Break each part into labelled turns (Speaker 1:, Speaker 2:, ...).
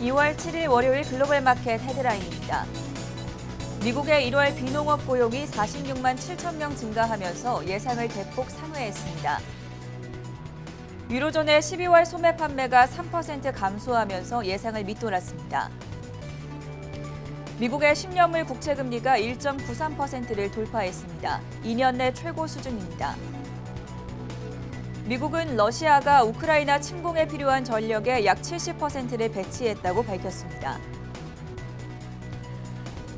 Speaker 1: 2월 7일 월요일 글로벌 마켓 헤드라인입니다. 미국의 1월 비농업 고용이 46만 7천 명 증가하면서 예상을 대폭 상회했습니다. 유로존의 12월 소매 판매가 3% 감소하면서 예상을 밑돌았습니다. 미국의 10년물 국채금리가 1.93%를 돌파했습니다. 2년 내 최고 수준입니다. 미국은 러시아가 우크라이나 침공에 필요한 전력의 약 70%를 배치했다고 밝혔습니다.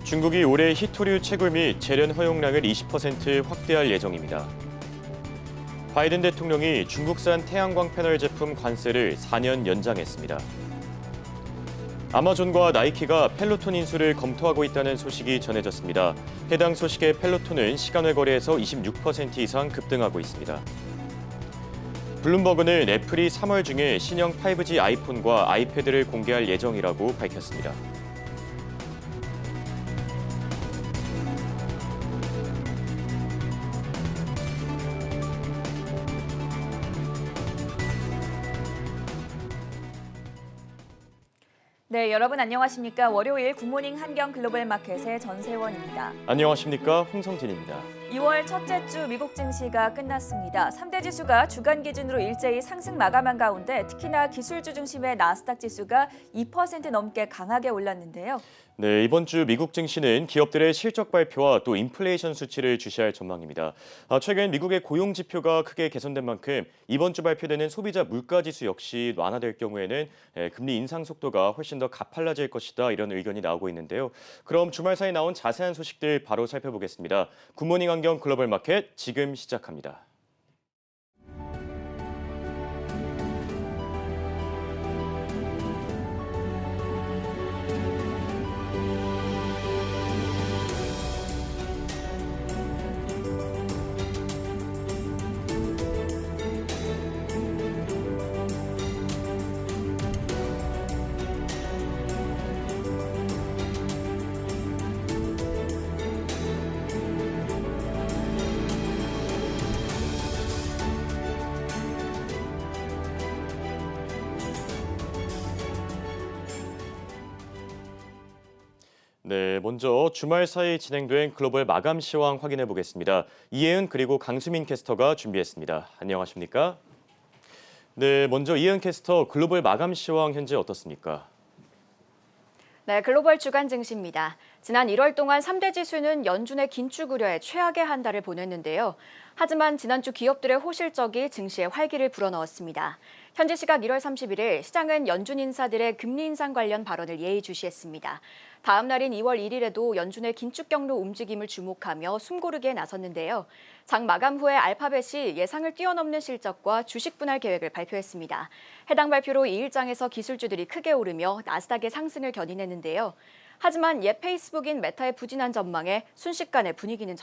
Speaker 2: 중국이 올해 희토류 채굴 및 재련 허용량을 20% 확대할 예정입니다. 바이든 대통령이 중국산 태양광 패널 제품 관세를 4년 연장했습니다. 아마존과 나이키가 펠로톤 인수를 검토하고 있다는 소식이 전해졌습니다. 해당 소식에 펠로톤은 시간외 거래에서 26% 이상 급등하고 있습니다. 블룸버그는 애플이 3월 중에 신형 5G 아이폰과 아이패드를 공개할 예정이라고 밝혔습니다.
Speaker 1: 네, 여러분 안녕하십니까? 월요일 굿모닝 한경 글로벌 마켓의 전세원입니다.
Speaker 2: 안녕하십니까? 홍성진입니다.
Speaker 1: 2월 첫째 주 미국 증시가 끝났습니다. 3대 지수가 주간 기준으로 일제히 상승 마감한 가운데 특히나 기술주 중심의 나스닥 지수가 2% 넘게 강하게 올랐는데요.
Speaker 2: 네, 이번 주 미국 증시는 기업들의 실적 발표와 또 인플레이션 수치를 주시할 전망입니다. 최근 미국의 고용 지표가 크게 개선된 만큼 이번 주 발표되는 소비자 물가 지수 역시 완화될 경우에는 금리 인상 속도가 훨씬 더 가팔라질 것이다 이런 의견이 나오고 있는데요. 그럼 주말 사이 나온 자세한 소식들 바로 살펴보겠습니다. 굿모닝 한경 글로벌 마켓 지금 시작합니다. 네, 먼저 주말 사이 진행된 글로벌 마감 시황 확인해 보겠습니다. 이혜은 그리고 강수민 캐스터가 준비했습니다. 안녕하십니까? 네, 먼저 이혜은 캐스터 글로벌 마감 시황 현재 어떻습니까?
Speaker 3: 네, 글로벌 주간 증시입니다. 지난 1월 동안 3대 지수는 연준의 긴축 우려에 최악의 한 달을 보냈는데요. 하지만 지난주 기업들의 호실적이 증시에 활기를 불어넣었습니다. 현지 시각 1월 31일 시장은 연준 인사들의 금리 인상 관련 발언을 예의주시했습니다. 다음 날인 2월 1일에도 연준의 긴축 경로 움직임을 주목하며 숨고르기에 나섰는데요. 장 마감 후에 알파벳이 예상을 뛰어넘는 실적과 주식 분할 계획을 발표했습니다. 해당 발표로 이 일장에서 기술주들이 크게 오르며 나스닥의 상승을 견인했는데요. 하지만 옛 페이스북인 메타의 부진한 전망에 순식간에 분위기는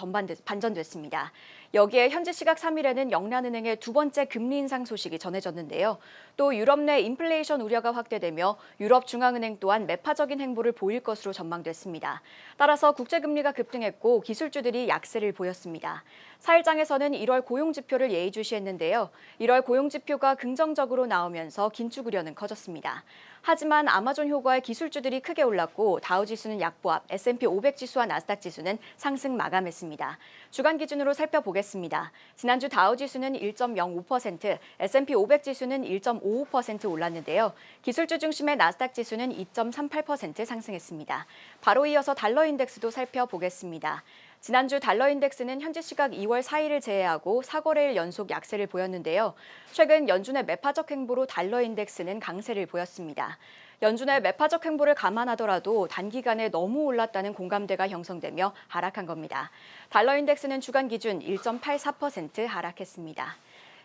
Speaker 3: 반전됐습니다. 여기에 현지 시각 3일에는 영란은행의 두 번째 금리 인상 소식이 전해졌는데요. 또 유럽 내 인플레이션 우려가 확대되며 유럽 중앙은행 또한 매파적인 행보를 보일 것으로 전망됐습니다. 따라서 국제금리가 급등했고 기술주들이 약세를 보였습니다. 4일장에서는 1월 고용지표를 예의주시했는데요. 1월 고용지표가 긍정적으로 나오면서 긴축 우려는 커졌습니다. 하지만 아마존 효과에 기술주들이 크게 올랐고 다우지수는 약보합, S&P 500 지수와 나스닥 지수는 상승 마감했습니다. 주간 기준으로 살펴보겠습니다. 지난주 다우지수는 1.05%, S&P 500 지수는 1.55% 올랐는데요. 기술주 중심의 나스닥 지수는 2.38% 상승했습니다. 바로 이어서 달러 인덱스도 살펴보겠습니다. 지난주 달러 인덱스는 현지 시각 2월 4일을 제외하고 4거래일 연속 약세를 보였는데요. 최근 연준의 매파적 행보로 달러 인덱스는 강세를 보였습니다. 연준의 매파적 행보를 감안하더라도 단기간에 너무 올랐다는 공감대가 형성되며 하락한 겁니다. 달러 인덱스는 주간 기준 1.84% 하락했습니다.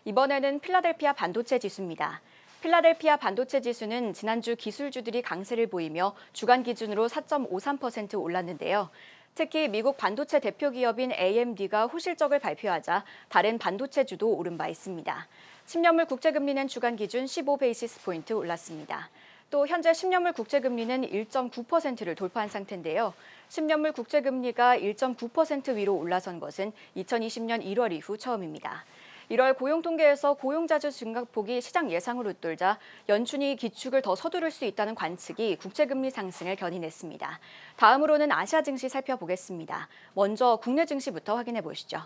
Speaker 3: 이번에는 필라델피아 반도체 지수입니다. 필라델피아 반도체 지수는 지난주 기술주들이 강세를 보이며 주간 기준으로 4.53% 올랐는데요. 특히 미국 반도체 대표 기업인 AMD가 호실적을 발표하자 다른 반도체주도 오른 바 있습니다. 10년물 국채금리는 주간 기준 15베이시스 포인트 올랐습니다. 또 현재 10년물 국채금리는 1.9%를 돌파한 상태인데요. 10년물 국채금리가 1.9% 위로 올라선 것은 2020년 1월 이후 처음입니다. 1월 고용 통계에서 고용자주 증가폭이 시장 예상을 웃돌자 연준이 기축을 더 서두를 수 있다는 관측이 국제금리 상승을 견인했습니다. 다음으로는 아시아 증시 살펴보겠습니다. 먼저 국내 증시부터 확인해 보시죠.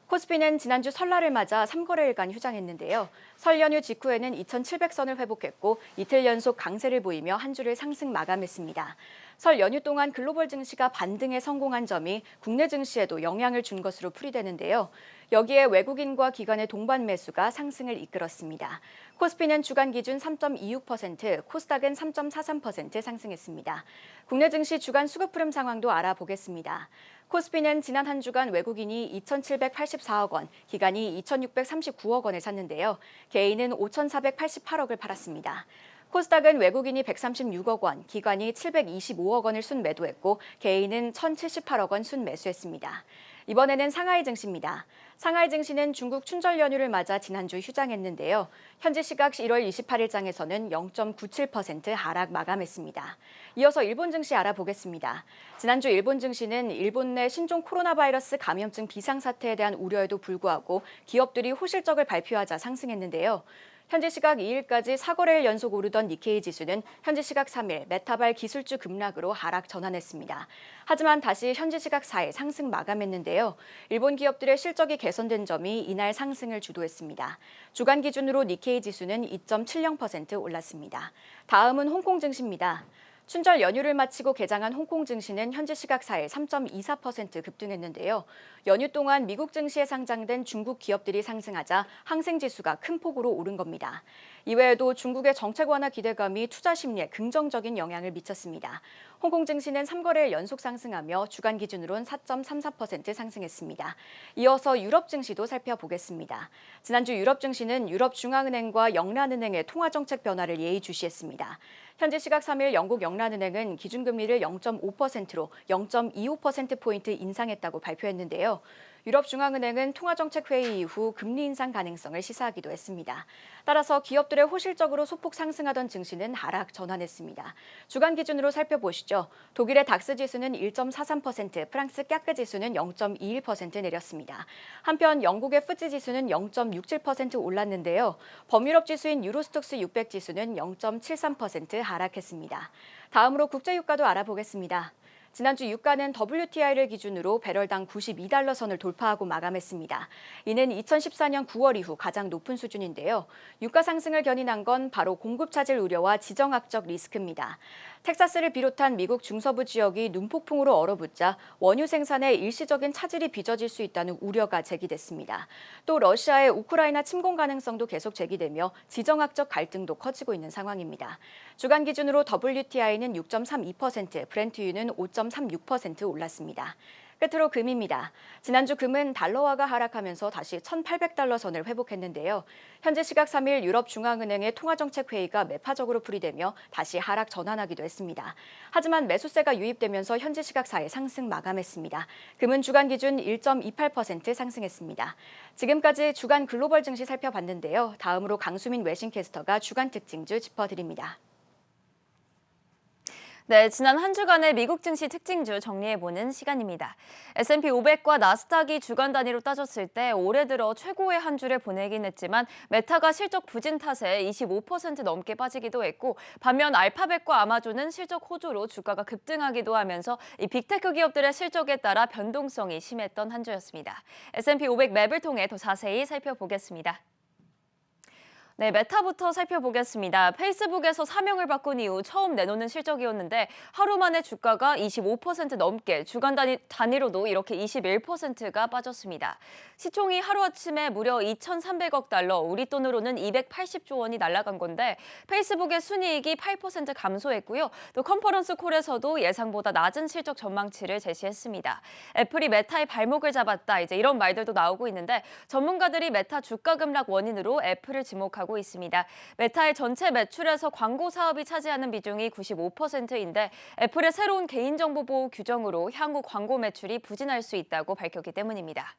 Speaker 3: 코스피는 지난주 설날을 맞아 3거래일간 휴장했는데요. 설 연휴 직후에는 2,700선을 회복했고 이틀 연속 강세를 보이며 한 주를 상승 마감했습니다. 설 연휴 동안 글로벌 증시가 반등에 성공한 점이 국내 증시에도 영향을 준 것으로 풀이되는데요. 여기에 외국인과 기관의 동반 매수가 상승을 이끌었습니다. 코스피는 주간 기준 3.26%, 코스닥은 3.43% 상승했습니다. 국내 증시 주간 수급 흐름 상황도 알아보겠습니다. 코스피는 지난 한 주간 외국인이 2,784억 원, 기관이 2,639억 원을 샀는데요. 개인은 5,488억을 팔았습니다. 코스닥은 외국인이 136억 원, 기관이 725억 원을 순매도했고 개인은 1,078억 원 순매수했습니다. 이번에는 상하이 증시입니다. 상하이 증시는 중국 춘절 연휴를 맞아 지난주 휴장했는데요. 현지 시각 1월 28일장에서는 0.97% 하락 마감했습니다. 이어서 일본 증시 알아보겠습니다. 지난주 일본 증시는 일본 내 신종 코로나 바이러스 감염증 비상사태에 대한 우려에도 불구하고 기업들이 호실적을 발표하자 상승했는데요. 현지 시각 2일까지 4거래일 연속 오르던 니케이 지수는 현지 시각 3일 메타발 기술주 급락으로 하락 전환했습니다. 하지만 다시 현지 시각 4일 상승 마감했는데요. 일본 기업들의 실적이 개선된 점이 이날 상승을 주도했습니다. 주간 기준으로 니케이 지수는 2.70% 올랐습니다. 다음은 홍콩 증시입니다. 춘절 연휴를 마치고 개장한 홍콩 증시는 현지 시각 4일 3.24% 급등했는데요. 연휴 동안 미국 증시에 상장된 중국 기업들이 상승하자 항생지수가 큰 폭으로 오른 겁니다. 이외에도 중국의 정책 완화 기대감이 투자 심리에 긍정적인 영향을 미쳤습니다. 홍콩 증시는 3거래일 연속 상승하며 주간 기준으로는 4.34% 상승했습니다. 이어서 유럽 증시도 살펴보겠습니다. 지난주 유럽 증시는 유럽중앙은행과 영란은행의 통화정책 변화를 예의주시했습니다. 현지 시각 3일 영국 영란은행은 기준금리를 0.5%로 0.25%포인트 인상했다고 발표했는데요. 유럽중앙은행은 통화정책회의 이후 금리 인상 가능성을 시사하기도 했습니다. 따라서 기업들의 호실적으로 소폭 상승하던 증시는 하락 전환했습니다. 주간 기준으로 살펴보시죠. 독일의 닥스 지수는 1.43%, 프랑스 까크 지수는 0.21% 내렸습니다. 한편 영국의 푸지 지수는 0.67% 올랐는데요. 범유럽 지수인 유로스톡스 600 지수는 0.73% 하락했습니다. 다음으로 국제유가도 알아보겠습니다. 지난주 유가는 WTI를 기준으로 배럴당 92달러 선을 돌파하고 마감했습니다. 이는 2014년 9월 이후 가장 높은 수준인데요. 유가 상승을 견인한 건 바로 공급 차질 우려와 지정학적 리스크입니다. 텍사스를 비롯한 미국 중서부 지역이 눈폭풍으로 얼어붙자 원유 생산에 일시적인 차질이 빚어질 수 있다는 우려가 제기됐습니다. 또 러시아의 우크라이나 침공 가능성도 계속 제기되며 지정학적 갈등도 커지고 있는 상황입니다. 주간 기준으로 WTI는 6.32%, 브렌트유는 5.36% 올랐습니다. 끝으로 금입니다. 지난주 금은 달러화가 하락하면서 다시 1,800달러 선을 회복했는데요. 현재 시각 3일 유럽중앙은행의 통화정책회의가 매파적으로 풀이되며 다시 하락 전환하기도 했습니다. 하지만 매수세가 유입되면서 현재 시각 4일 상승 마감했습니다. 금은 주간 기준 1.28% 상승했습니다. 지금까지 주간 글로벌 증시 살펴봤는데요. 다음으로 강수민 외신캐스터가 주간 특징주 짚어드립니다.
Speaker 4: 네, 지난 한 주간의 미국 증시 특징주 정리해보는 시간입니다. S&P 500과 나스닥이 주간 단위로 따졌을 때 올해 들어 최고의 한 주를 보내긴 했지만 메타가 실적 부진 탓에 25% 넘게 빠지기도 했고 반면 알파벳과 아마존은 실적 호조로 주가가 급등하기도 하면서 이 빅테크 기업들의 실적에 따라 변동성이 심했던 한 주였습니다. S&P 500 맵을 통해 더 자세히 살펴보겠습니다. 네, 메타부터 살펴보겠습니다. 페이스북에서 사명을 바꾼 이후 처음 내놓는 실적이었는데 하루 만에 주가가 25% 넘게 주간 단위로도 이렇게 21%가 빠졌습니다. 시총이 하루아침에 무려 2,300억 달러, 우리 돈으로는 280조 원이 날아간 건데 페이스북의 순이익이 8% 감소했고요. 또 컨퍼런스 콜에서도 예상보다 낮은 실적 전망치를 제시했습니다. 애플이 메타의 발목을 잡았다, 이제 이런 말들도 나오고 있는데 전문가들이 메타 주가 급락 원인으로 애플을 지목하고 있습니다. 메타의 전체 매출에서 광고 사업이 차지하는 비중이 95%인데 애플의 새로운 개인정보 보호 규정으로 향후 광고 매출이 부진할 수 있다고 밝혔기 때문입니다.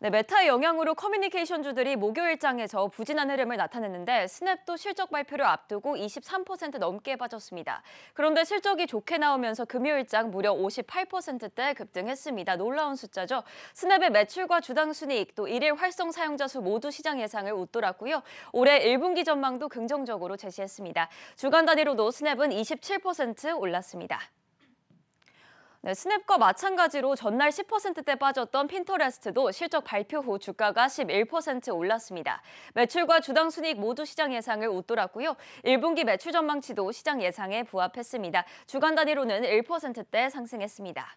Speaker 4: 네, 메타의 영향으로 커뮤니케이션주들이 목요일장에서 부진한 흐름을 나타냈는데 스냅도 실적 발표를 앞두고 23% 넘게 빠졌습니다. 그런데 실적이 좋게 나오면서 금요일장 무려 58%대 급등했습니다. 놀라운 숫자죠. 스냅의 매출과 주당 순이익, 또 일일 활성 사용자 수 모두 시장 예상을 웃돌았고요. 올해 1분기 전망도 긍정적으로 제시했습니다. 주간 단위로도 스냅은 27% 올랐습니다. 네, 스냅과 마찬가지로 전날 10%대 빠졌던 핀터레스트도 실적 발표 후 주가가 11% 올랐습니다. 매출과 주당 순이익 모두 시장 예상을 웃돌았고요. 1분기 매출 전망치도 시장 예상에 부합했습니다. 주간 단위로는 1%대 상승했습니다.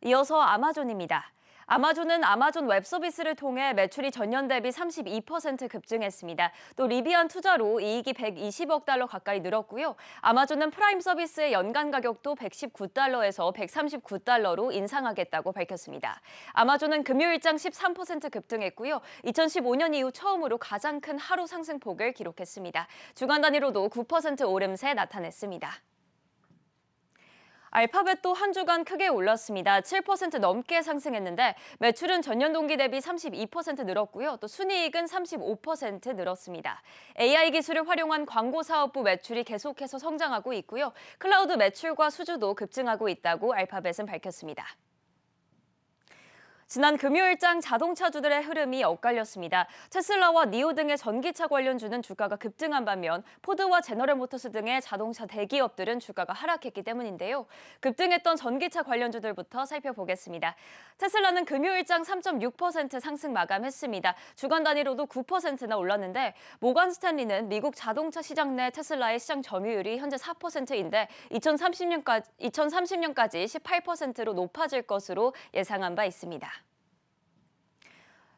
Speaker 4: 이어서 아마존입니다. 아마존은 아마존 웹 서비스를 통해 매출이 전년 대비 32% 급증했습니다. 또 리비안 투자로 이익이 120억 달러 가까이 늘었고요. 아마존은 프라임 서비스의 연간 가격도 119달러에서 139달러로 인상하겠다고 밝혔습니다. 아마존은 금요일장 13% 급등했고요. 2015년 이후 처음으로 가장 큰 하루 상승폭을 기록했습니다. 주간 단위로도 9% 오름세 나타냈습니다. 알파벳도 한 주간 크게 올랐습니다. 7% 넘게 상승했는데 매출은 전년 동기 대비 32% 늘었고요. 또 순이익은 35% 늘었습니다. AI 기술을 활용한 광고 사업부 매출이 계속해서 성장하고 있고요. 클라우드 매출과 수주도 급증하고 있다고 알파벳은 밝혔습니다. 지난 금요일장 자동차주들의 흐름이 엇갈렸습니다. 테슬라와 니오 등의 전기차 관련주는 주가가 급등한 반면 포드와 제너럴모터스 등의 자동차 대기업들은 주가가 하락했기 때문인데요. 급등했던 전기차 관련주들부터 살펴보겠습니다. 테슬라는 금요일장 3.6% 상승 마감했습니다. 주간 단위로도 9%나 올랐는데 모건 스탠리는 미국 자동차 시장 내 테슬라의 시장 점유율이 현재 4%인데 2030년까지 18%로 높아질 것으로 예상한 바 있습니다.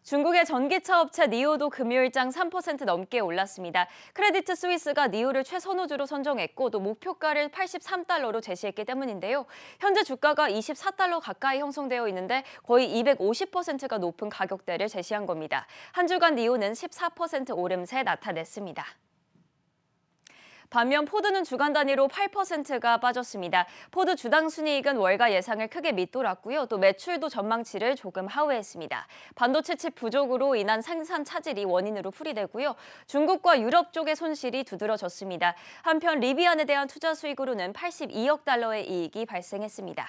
Speaker 4: 중국의 전기차 업체 니오도 금요일장 3% 넘게 올랐습니다. 크레디트 스위스가 니오를 최선호주로 선정했고 또 목표가를 83달러로 제시했기 때문인데요. 현재 주가가 24달러 가까이 형성되어 있는데 거의 250%가 높은 가격대를 제시한 겁니다. 한 주간 니오는 14% 오름세 나타냈습니다. 반면 포드는 주간 단위로 8%가 빠졌습니다. 포드 주당 순이익은 월가 예상을 크게 밑돌았고요. 또 매출도 전망치를 조금 하회했습니다. 반도체 칩 부족으로 인한 생산 차질이 원인으로 풀이되고요. 중국과 유럽 쪽의 손실이 두드러졌습니다. 한편 리비안에 대한 투자 수익으로는 82억 달러의 이익이 발생했습니다.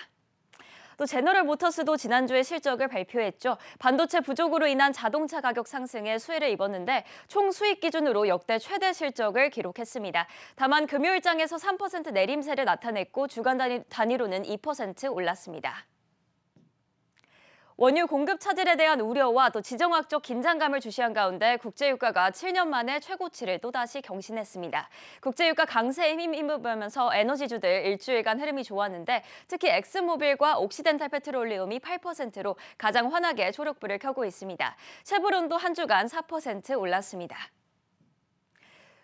Speaker 4: 또 제너럴모터스도 지난주에 실적을 발표했죠. 반도체 부족으로 인한 자동차 가격 상승에 수혜를 입었는데 총 수익 기준으로 역대 최대 실적을 기록했습니다. 다만 금요일장에서 3% 내림세를 나타냈고 주간 단위로는 2% 올랐습니다. 원유 공급 차질에 대한 우려와 또 지정학적 긴장감을 주시한 가운데 국제유가가 7년 만에 최고치를 또다시 경신했습니다. 국제유가 강세에 힘입으면서 에너지주들 일주일간 흐름이 좋았는데 특히 엑스모빌과 옥시덴탈 페트롤리움이 8%로 가장 환하게 초록불을 켜고 있습니다. 쉐보론도 한 주간 4% 올랐습니다.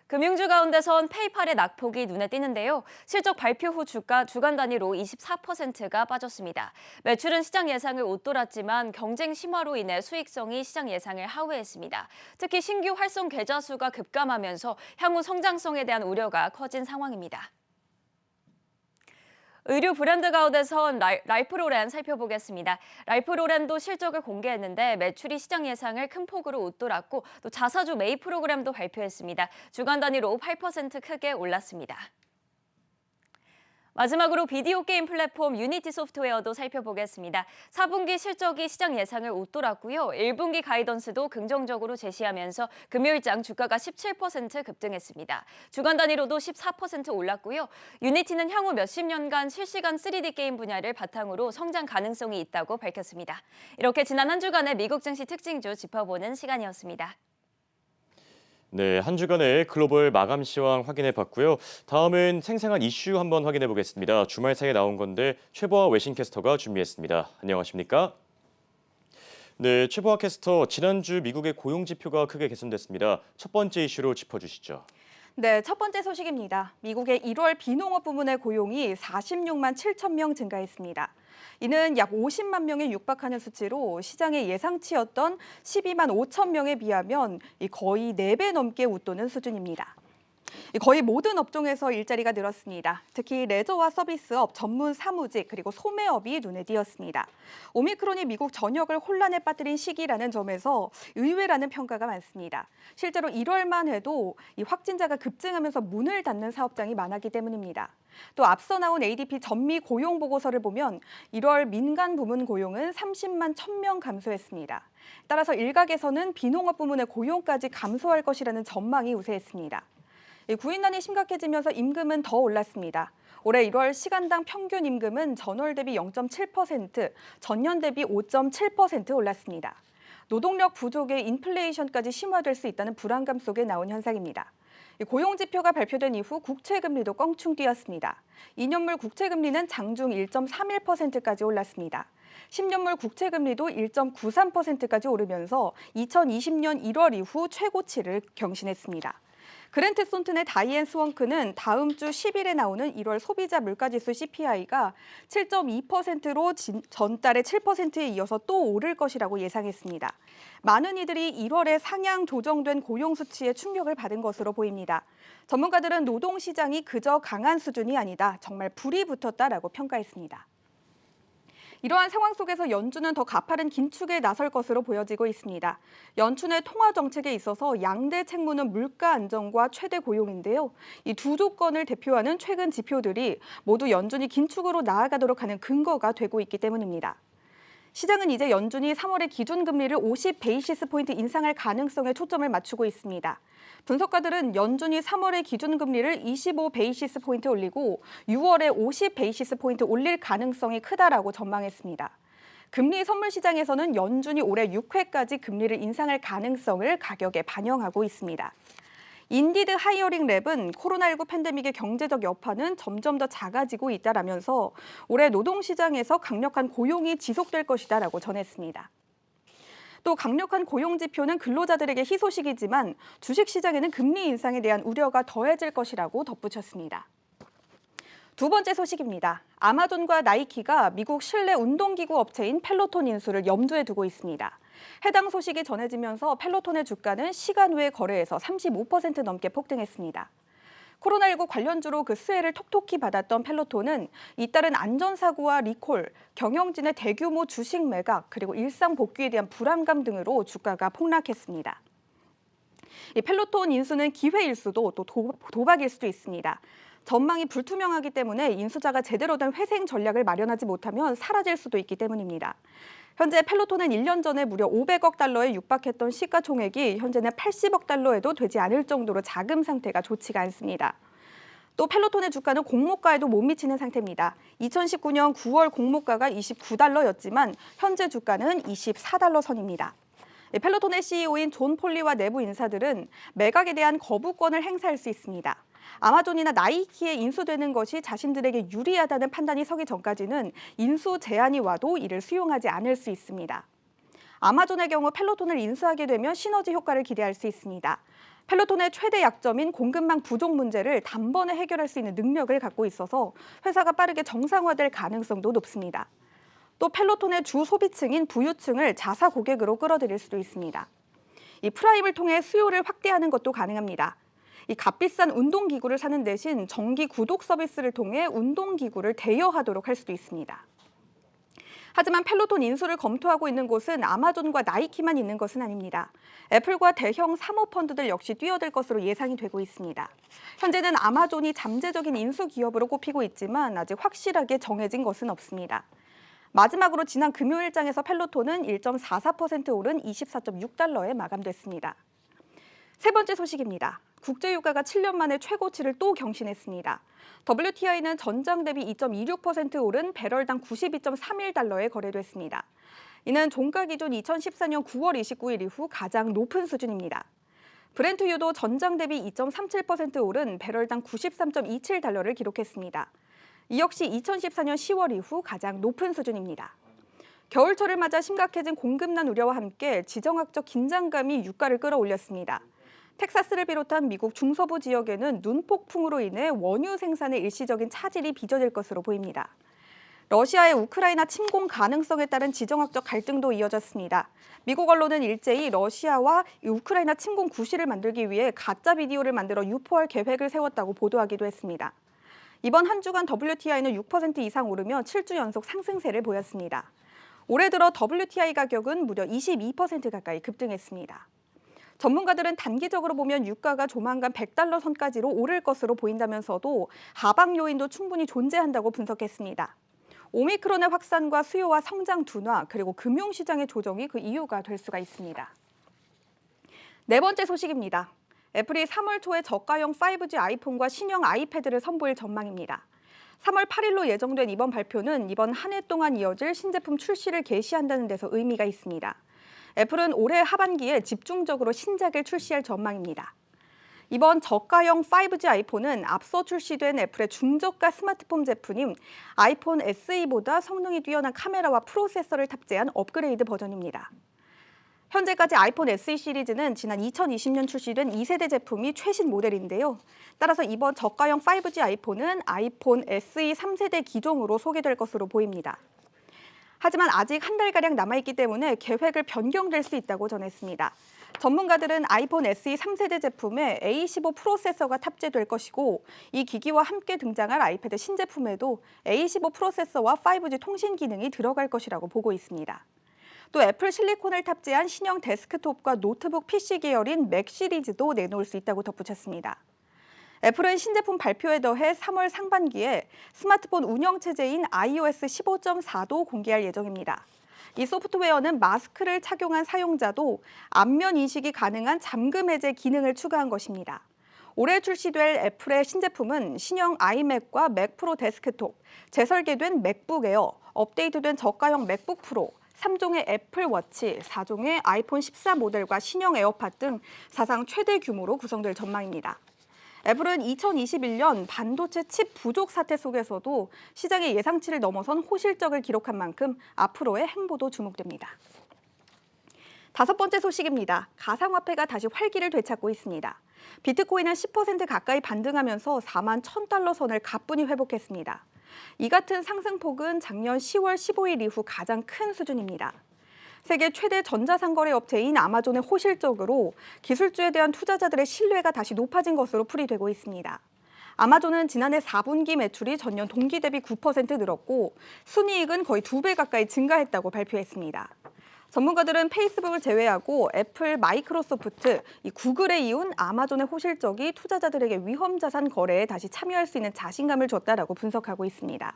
Speaker 4: 금융주 가운데선 페이팔의 낙폭이 눈에 띄는데요. 실적 발표 후 주간 단위로 24%가 빠졌습니다. 매출은 시장 예상을 웃돌았지만 경쟁 심화로 인해 수익성이 시장 예상을 하회했습니다. 특히 신규 활성 계좌 수가 급감하면서 향후 성장성에 대한 우려가 커진 상황입니다. 의류 브랜드 가운데선 랄프로렌 살펴보겠습니다. 랄프로렌도 실적을 공개했는데 매출이 시장 예상을 큰 폭으로 웃돌았고 또 자사주 매입 프로그램도 발표했습니다. 주간 단위로 8% 크게 올랐습니다. 마지막으로 비디오 게임 플랫폼 유니티 소프트웨어도 살펴보겠습니다. 4분기 실적이 시장 예상을 웃돌았고요. 1분기 가이던스도 긍정적으로 제시하면서 금요일장 주가가 17% 급등했습니다. 주간 단위로도 14% 올랐고요. 유니티는 향후 몇십 년간 실시간 3D 게임 분야를 바탕으로 성장 가능성이 있다고 밝혔습니다. 이렇게 지난 한 주간의 미국 증시 특징주 짚어보는 시간이었습니다.
Speaker 2: 네, 한 주간의 글로벌 마감 시황 확인해 봤고요. 다음은 생생한 이슈 한번 확인해 보겠습니다. 주말 사이에 나온 건데 최보아 외신캐스터가 준비했습니다. 안녕하십니까? 네, 최보아 캐스터, 지난주 미국의 고용 지표가 크게 개선됐습니다. 첫 번째 이슈로 짚어주시죠.
Speaker 5: 네, 첫 번째 소식입니다. 미국의 1월 비농업 부문의 고용이 46만 7천 명 증가했습니다. 이는 약 50만 명에 육박하는 수치로 시장의 예상치였던 12만 5천 명에 비하면 거의 4배 넘게 웃도는 수준입니다. 거의 모든 업종에서 일자리가 늘었습니다. 특히 레저와 서비스업, 전문 사무직, 그리고 소매업이 눈에 띄었습니다. 오미크론이 미국 전역을 혼란에 빠뜨린 시기라는 점에서 의외라는 평가가 많습니다. 실제로 1월만 해도 이 확진자가 급증하면서 문을 닫는 사업장이 많았기 때문입니다. 또 앞서 나온 ADP 전미 고용 보고서를 보면 1월 민간 부문 고용은 30만 1,000명 감소했습니다. 따라서 일각에서는 비농업 부문의 고용까지 감소할 것이라는 전망이 우세했습니다. 구인난이 심각해지면서 임금은 더 올랐습니다. 올해 1월 시간당 평균 임금은 전월 대비 0.7%, 전년 대비 5.7% 올랐습니다. 노동력 부족의 인플레이션까지 심화될 수 있다는 불안감 속에 나온 현상입니다. 고용지표가 발표된 이후 국채금리도 껑충 뛰었습니다. 2년물 국채금리는 장중 1.31%까지 올랐습니다. 10년물 국채금리도 1.93%까지 오르면서 2020년 1월 이후 최고치를 경신했습니다. 그랜트 손튼의 다이앤 스원크는 다음 주 10일에 나오는 1월 소비자 물가지수 CPI가 7.2%로 전달의 7%에 이어서 또 오를 것이라고 예상했습니다. 많은 이들이 1월에 상향 조정된 고용 수치에 충격을 받은 것으로 보입니다. 전문가들은 노동시장이 그저 강한 수준이 아니다, 정말 불이 붙었다라고 평가했습니다. 이러한 상황 속에서 연준은 더 가파른 긴축에 나설 것으로 보여지고 있습니다. 연준의 통화 정책에 있어서 양대 책무는 물가 안정과 최대 고용인데요. 이 두 조건을 대표하는 최근 지표들이 모두 연준이 긴축으로 나아가도록 하는 근거가 되고 있기 때문입니다. 시장은 이제 연준이 3월에 기준금리를 50 베이시스 포인트 인상할 가능성에 초점을 맞추고 있습니다. 분석가들은 연준이 3월에 기준금리를 25 베이시스 포인트 올리고 6월에 50 베이시스 포인트 올릴 가능성이 크다라고 전망했습니다. 금리 선물 시장에서는 연준이 올해 6회까지 금리를 인상할 가능성을 가격에 반영하고 있습니다. 인디드 하이어링 랩은 코로나19 팬데믹의 경제적 여파는 점점 더 작아지고 있다라면서 올해 노동시장에서 강력한 고용이 지속될 것이다라고 전했습니다. 또 강력한 고용 지표는 근로자들에게 희소식이지만 주식시장에는 금리 인상에 대한 우려가 더해질 것이라고 덧붙였습니다. 두 번째 소식입니다. 아마존과 나이키가 미국 실내 운동기구 업체인 펠로톤 인수를 염두에 두고 있습니다. 해당 소식이 전해지면서 펠로톤의 주가는 시간 외 거래에서 35% 넘게 폭등했습니다. 코로나19 관련주로 그 수혜를 톡톡히 받았던 펠로톤은 잇따른 안전사고와 리콜, 경영진의 대규모 주식 매각, 그리고 일상 복귀에 대한 불안감 등으로 주가가 폭락했습니다. 이 펠로톤 인수는 기회일 수도 또 도박일 수도 있습니다. 전망이 불투명하기 때문에 인수자가 제대로 된 회생 전략을 마련하지 못하면 사라질 수도 있기 때문입니다. 현재 펠로톤은 1년 전에 무려 500억 달러에 육박했던 시가총액이 현재는 80억 달러에도 되지 않을 정도로 자금 상태가 좋지가 않습니다. 또 펠로톤의 주가는 공모가에도 못 미치는 상태입니다. 2019년 9월 공모가가 29달러였지만 현재 주가는 24달러 선입니다. 펠로톤의 CEO인 존 폴리와 내부 인사들은 매각에 대한 거부권을 행사할 수 있습니다. 아마존이나 나이키에 인수되는 것이 자신들에게 유리하다는 판단이 서기 전까지는 인수 제안이 와도 이를 수용하지 않을 수 있습니다. 아마존의 경우 펠로톤을 인수하게 되면 시너지 효과를 기대할 수 있습니다. 펠로톤의 최대 약점인 공급망 부족 문제를 단번에 해결할 수 있는 능력을 갖고 있어서 회사가 빠르게 정상화될 가능성도 높습니다. 또 펠로톤의 주 소비층인 부유층을 자사 고객으로 끌어들일 수도 있습니다. 이 프라임을 통해 수요를 확대하는 것도 가능합니다. 이 값비싼 운동기구를 사는 대신 정기 구독 서비스를 통해 운동기구를 대여하도록 할 수도 있습니다. 하지만 펠로톤 인수를 검토하고 있는 곳은 아마존과 나이키만 있는 것은 아닙니다. 애플과 대형 사모펀드들 역시 뛰어들 것으로 예상이 되고 있습니다. 현재는 아마존이 잠재적인 인수 기업으로 꼽히고 있지만 아직 확실하게 정해진 것은 없습니다. 마지막으로 지난 금요일장에서 펠로톤은 1.44% 오른 24.6달러에 마감됐습니다. 세 번째 소식입니다. 국제유가가 7년 만에 최고치를 또 경신했습니다. WTI는 전장 대비 2.26% 오른 배럴당 92.31달러에 거래됐습니다. 이는 종가 기준 2014년 9월 29일 이후 가장 높은 수준입니다. 브렌트유도 전장 대비 2.37% 오른 배럴당 93.27달러를 기록했습니다. 이 역시 2014년 10월 이후 가장 높은 수준입니다. 겨울철을 맞아 심각해진 공급난 우려와 함께 지정학적 긴장감이 유가를 끌어올렸습니다. 텍사스를 비롯한 미국 중서부 지역에는 눈폭풍으로 인해 원유 생산의 일시적인 차질이 빚어질 것으로 보입니다. 러시아의 우크라이나 침공 가능성에 따른 지정학적 갈등도 이어졌습니다. 미국 언론은 일제히 러시아와 우크라이나 침공 구실을 만들기 위해 가짜 비디오를 만들어 유포할 계획을 세웠다고 보도하기도 했습니다. 이번 한 주간 WTI는 6% 이상 오르며 7주 연속 상승세를 보였습니다. 올해 들어 WTI 가격은 무려 22% 가까이 급등했습니다. 전문가들은 단기적으로 보면 유가가 조만간 $100 선까지로 오를 것으로 보인다면서도 하방 요인도 충분히 존재한다고 분석했습니다. 오미크론의 확산과 수요와 성장 둔화, 그리고 금융시장의 조정이 그 이유가 될 수가 있습니다. 네 번째 소식입니다. 애플이 3월 초에 저가형 5G 아이폰과 신형 아이패드를 선보일 전망입니다. 3월 8일로 예정된 이번 발표는 이번 한 해 동안 이어질 신제품 출시를 게시한다는 데서 의미가 있습니다. 애플은 올해 하반기에 집중적으로 신작을 출시할 전망입니다. 이번 저가형 5G 아이폰은 앞서 출시된 애플의 중저가 스마트폰 제품인 아이폰 SE보다 성능이 뛰어난 카메라와 프로세서를 탑재한 업그레이드 버전입니다. 현재까지 아이폰 SE 시리즈는 지난 2020년 출시된 2세대 제품이 최신 모델인데요. 따라서 이번 저가형 5G 아이폰은 아이폰 SE 3세대 기종으로 소개될 것으로 보입니다. 하지만 아직 한 달가량 남아있기 때문에 계획을 변경될 수 있다고 전했습니다. 전문가들은 아이폰 SE 3세대 제품에 A15 프로세서가 탑재될 것이고 이 기기와 함께 등장할 아이패드 신제품에도 A15 프로세서와 5G 통신 기능이 들어갈 것이라고 보고 있습니다. 또 애플 실리콘을 탑재한 신형 데스크톱과 노트북 PC 계열인 맥 시리즈도 내놓을 수 있다고 덧붙였습니다. 애플은 신제품 발표에 더해 3월 상반기에 스마트폰 운영체제인 iOS 15.4도 공개할 예정입니다. 이 소프트웨어는 마스크를 착용한 사용자도 안면 인식이 가능한 잠금 해제 기능을 추가한 것입니다. 올해 출시될 애플의 신제품은 신형 아이맥과 맥 프로 데스크톱, 재설계된 맥북 에어, 업데이트된 저가형 맥북 프로, 3종의 애플 워치, 4종의 아이폰 14 모델과 신형 에어팟 등 사상 최대 규모로 구성될 전망입니다. 애플은 2021년 반도체 칩 부족 사태 속에서도 시장의 예상치를 넘어선 호실적을 기록한 만큼 앞으로의 행보도 주목됩니다. 다섯 번째 소식입니다. 가상화폐가 다시 활기를 되찾고 있습니다. 비트코인은 10% 가까이 반등하면서 4만 $1,000 선을 가뿐히 회복했습니다. 이 같은 상승폭은 작년 10월 15일 이후 가장 큰 수준입니다. 세계 최대 전자상거래 업체인 아마존의 호실적으로 기술주에 대한 투자자들의 신뢰가 다시 높아진 것으로 풀이되고 있습니다. 아마존은 지난해 4분기 매출이 전년 동기 대비 9% 늘었고 순이익은 거의 2배 가까이 증가했다고 발표했습니다. 전문가들은 페이스북을 제외하고 애플, 마이크로소프트, 구글에 이은 아마존의 호실적이 투자자들에게 위험자산 거래에 다시 참여할 수 있는 자신감을 줬다라고 분석하고 있습니다.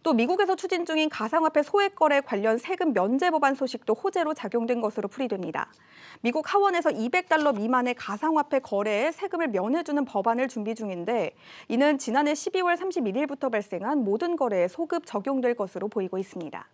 Speaker 5: 또 미국에서 추진 중인 가상화폐 소액 거래 관련 세금 면제 법안 소식도 호재로 작용된 것으로 풀이됩니다. 미국 하원에서 $200 미만의 가상화폐 거래에 세금을 면해주는 법안을 준비 중인데 이는 지난해 12월 31일부터 발생한 모든 거래에 소급 적용될 것으로 보이고 있습니다.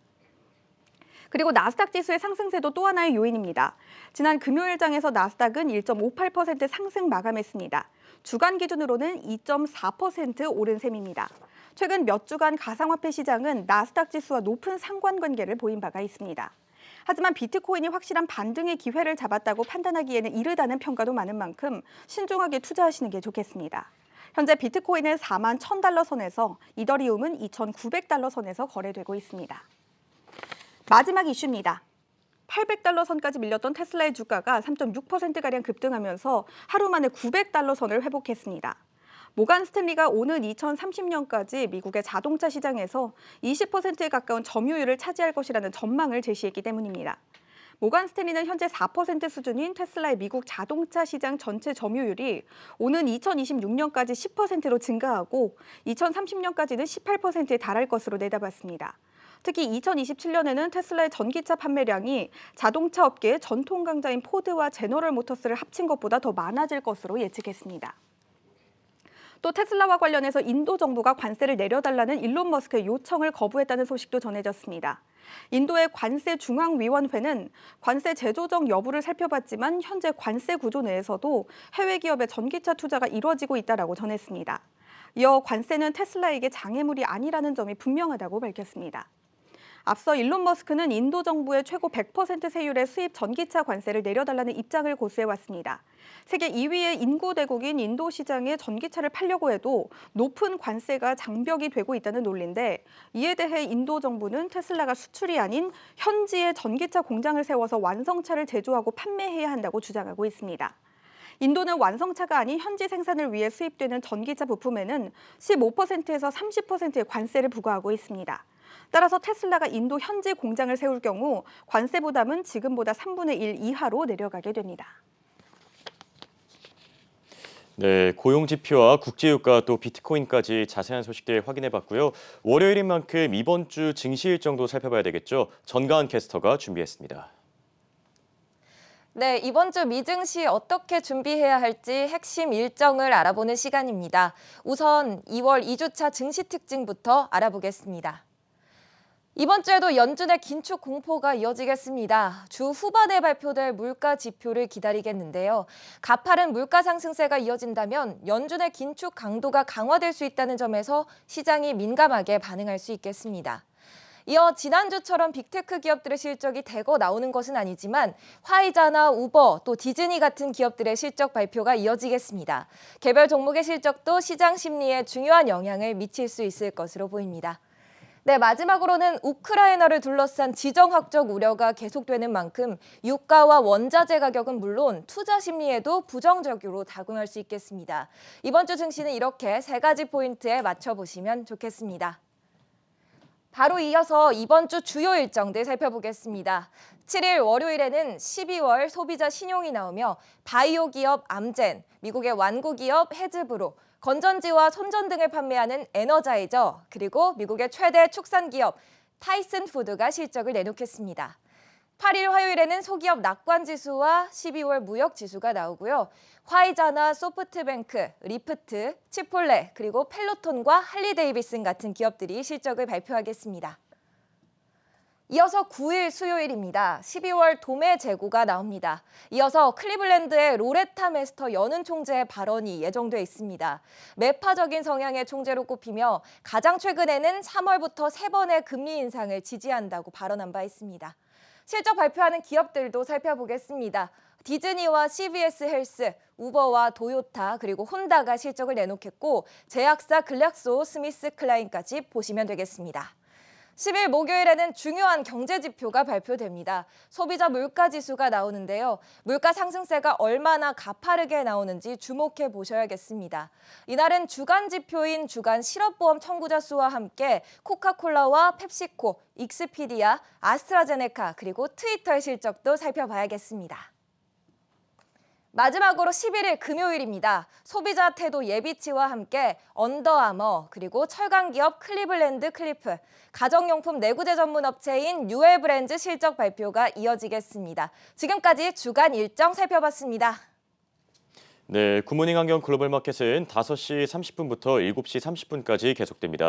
Speaker 5: 그리고 나스닥 지수의 상승세도 또 하나의 요인입니다. 지난 금요일장에서 나스닥은 1.58% 상승 마감했습니다. 주간 기준으로는 2.4% 오른 셈입니다. 최근 몇 주간 가상화폐 시장은 나스닥 지수와 높은 상관관계를 보인 바가 있습니다. 하지만 비트코인이 확실한 반등의 기회를 잡았다고 판단하기에는 이르다는 평가도 많은 만큼 신중하게 투자하시는 게 좋겠습니다. 현재 비트코인은 4만 $1,000 선에서 이더리움은 $2,900 선에서 거래되고 있습니다. 마지막 이슈입니다. $800 선까지 밀렸던 테슬라의 주가가 3.6%가량 급등하면서 하루 만에 $900 선을 회복했습니다. 모간 스탠리가 오는 2030년까지 미국의 자동차 시장에서 20%에 가까운 점유율을 차지할 것이라는 전망을 제시했기 때문입니다. 모간 스탠리는 현재 4% 수준인 테슬라의 미국 자동차 시장 전체 점유율이 오는 2026년까지 10%로 증가하고 2030년까지는 18%에 달할 것으로 내다봤습니다. 특히 2027년에는 테슬라의 전기차 판매량이 자동차 업계의 전통 강자인 포드와 제너럴 모터스를 합친 것보다 더 많아질 것으로 예측했습니다. 또 테슬라와 관련해서 인도 정부가 관세를 내려달라는 일론 머스크의 요청을 거부했다는 소식도 전해졌습니다. 인도의 관세 중앙위원회는 관세 재조정 여부를 살펴봤지만 현재 관세 구조 내에서도 해외 기업의 전기차 투자가 이뤄지고 있다라고 전했습니다. 이어 관세는 테슬라에게 장애물이 아니라는 점이 분명하다고 밝혔습니다. 앞서 일론 머스크는 인도 정부의 최고 100% 세율의 수입 전기차 관세를 내려달라는 입장을 고수해왔습니다. 세계 2위의 인구 대국인 인도 시장에 전기차를 팔려고 해도 높은 관세가 장벽이 되고 있다는 논리인데, 이에 대해 인도 정부는 테슬라가 수출이 아닌 현지에 전기차 공장을 세워서 완성차를 제조하고 판매해야 한다고 주장하고 있습니다. 인도는 완성차가 아닌 현지 생산을 위해 수입되는 전기차 부품에는 15%에서 30%의 관세를 부과하고 있습니다. 따라서 테슬라가 인도 현지 공장을 세울 경우 관세 부담은 지금보다 3분의 1 이하로 내려가게 됩니다.
Speaker 2: 네, 고용 지표와 국제유가 또 비트코인까지 자세한 소식들 확인해봤고요. 월요일인 만큼 이번 주 증시 일정도 살펴봐야 되겠죠. 전가한 캐스터가 준비했습니다.
Speaker 6: 네, 이번 주 미증시 어떻게 준비해야 할지 핵심 일정을 알아보는 시간입니다. 우선 2월 2주차 증시 특징부터 알아보겠습니다. 이번 주에도 연준의 긴축 공포가 이어지겠습니다. 주 후반에 발표될 물가 지표를 기다리겠는데요. 가파른 물가 상승세가 이어진다면 연준의 긴축 강도가 강화될 수 있다는 점에서 시장이 민감하게 반응할 수 있겠습니다. 이어 지난주처럼 빅테크 기업들의 실적이 대거 나오는 것은 아니지만 화이자나 우버, 또 디즈니 같은 기업들의 실적 발표가 이어지겠습니다. 개별 종목의 실적도 시장 심리에 중요한 영향을 미칠 수 있을 것으로 보입니다. 네, 마지막으로는 우크라이나를 둘러싼 지정학적 우려가 계속되는 만큼 유가와 원자재 가격은 물론 투자 심리에도 부정적으로 작용할 수 있겠습니다. 이번 주 증시는 이렇게 3가지 포인트에 맞춰보시면 좋겠습니다. 바로 이어서 이번 주 주요 일정들 살펴보겠습니다. 7일 월요일에는 12월 소비자 신용이 나오며 바이오 기업 암젠, 미국의 완구 기업 헤즈브로, 건전지와 손전 등을 판매하는 에너자이저, 그리고 미국의 최대 축산 기업 타이슨 푸드가 실적을 내놓겠습니다. 8일 화요일에는 소기업 낙관지수와 12월 무역지수가 나오고요. 화이자나 소프트뱅크, 리프트, 치폴레, 그리고 펠로톤과 할리데이비슨 같은 기업들이 실적을 발표하겠습니다. 이어서 9일 수요일입니다. 12월 도매 재고가 나옵니다. 이어서 클리블랜드의 로레타 메스터 여는 총재의 발언이 예정돼 있습니다. 매파적인 성향의 총재로 꼽히며 가장 최근에는 3월부터 3번의 금리 인상을 지지한다고 발언한 바 있습니다. 실적 발표하는 기업들도 살펴보겠습니다. 디즈니와 CVS 헬스, 우버와 도요타, 그리고 혼다가 실적을 내놓겠고 제약사 글락소 스미스 클라인까지 보시면 되겠습니다. 10일 목요일에는 중요한 경제 지표가 발표됩니다. 소비자 물가 지수가 나오는데요. 물가 상승세가 얼마나 가파르게 나오는지 주목해 보셔야겠습니다. 이날은 주간 지표인 주간 실업보험 청구자 수와 함께 코카콜라와 펩시코, 익스피디아, 아스트라제네카, 그리고 트위터의 실적도 살펴봐야겠습니다. 마지막으로 11일 금요일입니다. 소비자 태도 예비치와 함께 언더아머, 그리고 철강기업 클리블랜드 클리프, 가정용품 내구재 전문 업체인 뉴엘브랜즈 실적 발표가 이어지겠습니다. 지금까지 주간 일정 살펴봤습니다.
Speaker 2: 네, 굿모닝 환경 글로벌 마켓은 5시 30분부터 7시 30분까지 계속됩니다.